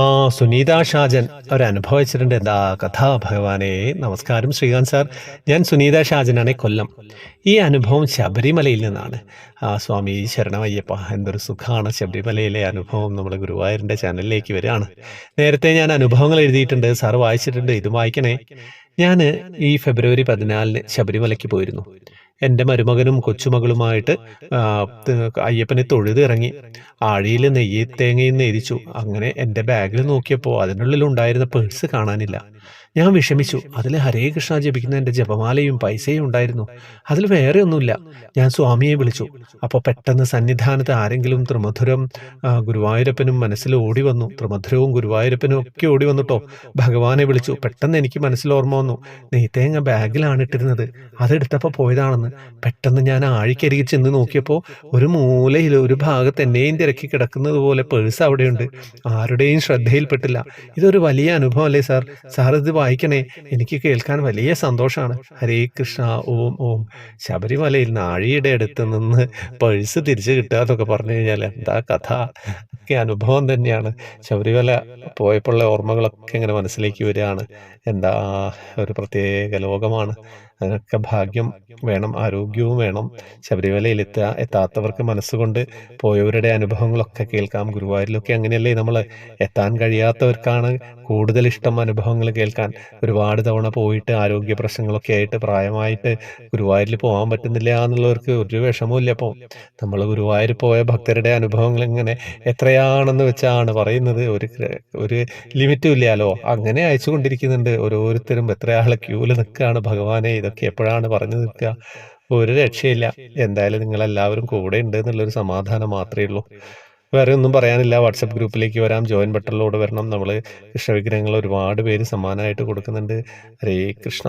ആ സുനീത ഷാജൻ ഒരനുഭവം വെച്ചിട്ടുണ്ട്. എന്താ കഥ ഭഗവാനെ? നമസ്കാരം ശ്രീകാന്ത് സാർ. ഞാൻ സുനീത ഷാജനാണ്, കൊല്ലം. ഈ അനുഭവം ശബരിമലയിൽ നിന്നാണ്. സ്വാമി ശരണമയ്യപ്പ, എന്തൊരു സുഖമാണ് ശബരിമലയിലെ അനുഭവം. നമ്മുടെ ഗുരുവായൂരിൻ്റെ ചാനലിലേക്ക് വരികയാണ്. നേരത്തെ ഞാൻ അനുഭവങ്ങൾ എഴുതിയിട്ടുണ്ട്, സാറ് വായിച്ചിട്ടുണ്ട്. ഇത് വായിക്കണേ. ഞാൻ ഈ ഫെബ്രുവരി 14-ന് ശബരിമലയ്ക്ക് പോയിരുന്നു. എൻ്റെ മരുമകനും കൊച്ചുമകളുമായിട്ട് അയ്യപ്പനെ തൊഴുതിറങ്ങി. ആഴിയിൽ നെയ്യ് തേങ്ങയും നേദിച്ചു. അങ്ങനെ എൻ്റെ ബാഗിൽ നോക്കിയപ്പോൾ അതിനുള്ളിലുണ്ടായിരുന്ന പേഴ്സ് കാണാനില്ല. ഞാൻ വിഷമിച്ചു. അതിൽ ഹരേ കൃഷ്ണ ജപിക്കുന്ന എൻ്റെ ജപമാലയും പൈസയും ഉണ്ടായിരുന്നു. അതിൽ വേറെ ഒന്നുമില്ല. ഞാൻ സ്വാമിയെ വിളിച്ചു. അപ്പോൾ പെട്ടെന്ന് സന്നിധാനത്ത് ആരെങ്കിലും ത്രിമധുരം ഗുരുവായൂരപ്പനും മനസ്സിൽ ഓടി വന്നു. ത്രിമധുരവും ഗുരുവായൂരപ്പനും ഒക്കെ ഓടി വന്നുട്ടോ. ഭഗവാനെ വിളിച്ചു. പെട്ടെന്ന് എനിക്ക് മനസ്സിൽ ഓർമ്മ വന്നു, നെയ്ത്തേങ്ങ ബാഗിലാണ് ഇട്ടിരുന്നത്, അതെടുത്തപ്പോൾ പോയതാണെന്ന്. പെട്ടെന്ന് ഞാൻ ആഴിക്കരികിൽ ചെന്ന് നോക്കിയപ്പോൾ ഒരു മൂലയിൽ ഒരു ഭാഗത്ത് എന്നെയും തിരക്കി കിടക്കുന്നത് പോലെ പേഴ്സ് അവിടെയുണ്ട്. ആരുടെയും ശ്രദ്ധയിൽപ്പെട്ടില്ല. ഇതൊരു വലിയ അനുഭവം അല്ലേ സാർ? സാർ ഇത് വായിക്കണേ. എനിക്ക് കേൾക്കാൻ വലിയ സന്തോഷമാണ്. ഹരേ കൃഷ്ണ. ഓം ഓം. ശബരിമലയിൽ നാഴിയുടെ അടുത്ത് നിന്ന് പേഴ്സ് തിരിച്ചു കിട്ടുക എന്നൊക്കെ പറഞ്ഞു കഴിഞ്ഞാൽ എന്താ കഥ? ഒക്കെ അനുഭവം തന്നെയാണ്. ശബരിമല പോയപ്പോഴുള്ള ഓർമ്മകളൊക്കെ ഇങ്ങനെ മനസ്സിലേക്ക് വരികയാണ്. എന്താ ഒരു പ്രത്യേക ലോകമാണ്. അതിനൊക്കെ ഭാഗ്യം വേണം, ആരോഗ്യവും വേണം. ശബരിമലയിൽ എത്താത്തവർക്ക് മനസ്സുകൊണ്ട് പോയവരുടെ അനുഭവങ്ങളൊക്കെ കേൾക്കാം. ഗുരുവായൂരിലൊക്കെ അങ്ങനെയല്ലേ, നമ്മൾ എത്താൻ കഴിയാത്തവർക്കാണ് കൂടുതൽ ഇഷ്ടം അനുഭവങ്ങൾ കേൾക്കാൻ. ഒരുപാട് തവണ പോയിട്ട് ആരോഗ്യ പ്രശ്നങ്ങളൊക്കെ ആയിട്ട് പ്രായമായിട്ട് ഗുരുവായൂരിൽ പോകാൻ പറ്റുന്നില്ല എന്നുള്ളവർക്ക് ഒരു വിഷമവും ഇല്ല. അപ്പോൾ നമ്മൾ ഗുരുവായൂർ പോയ ഭക്തരുടെ അനുഭവങ്ങൾ ഇങ്ങനെ എത്രയാണെന്ന് വെച്ചാണ് പറയുന്നത്. ഒരു ലിമിറ്റും ഇല്ലല്ലോ. അങ്ങനെ അയച്ചു കൊണ്ടിരിക്കുന്നുണ്ട് ഓരോരുത്തരും. എത്ര ആളെ ക്യൂവിൽ നിൽക്കുകയാണ്. ഭഗവാനെ, ഇതൊക്കെ എപ്പോഴാണ് പറഞ്ഞു നിൽക്കുക? ഒരു രക്ഷയില്ല. എന്തായാലും നിങ്ങളെല്ലാവരും കൂടെ ഉണ്ട് എന്നുള്ളൊരു സമാധാനം മാത്രമേ ഉള്ളൂ. വേറെ ഒന്നും പറയാനില്ല. വാട്സപ്പ് ഗ്രൂപ്പിലേക്ക് വരാം, ജോയിൻ ബട്ടണിലൂടെ വരണം. നമ്മൾ കൃഷ്ണവിഗ്രഹങ്ങൾ ഒരുപാട് പേര് സമ്മാനമായിട്ട് കൊടുക്കുന്നുണ്ട്. ഹരേ കൃഷ്ണ.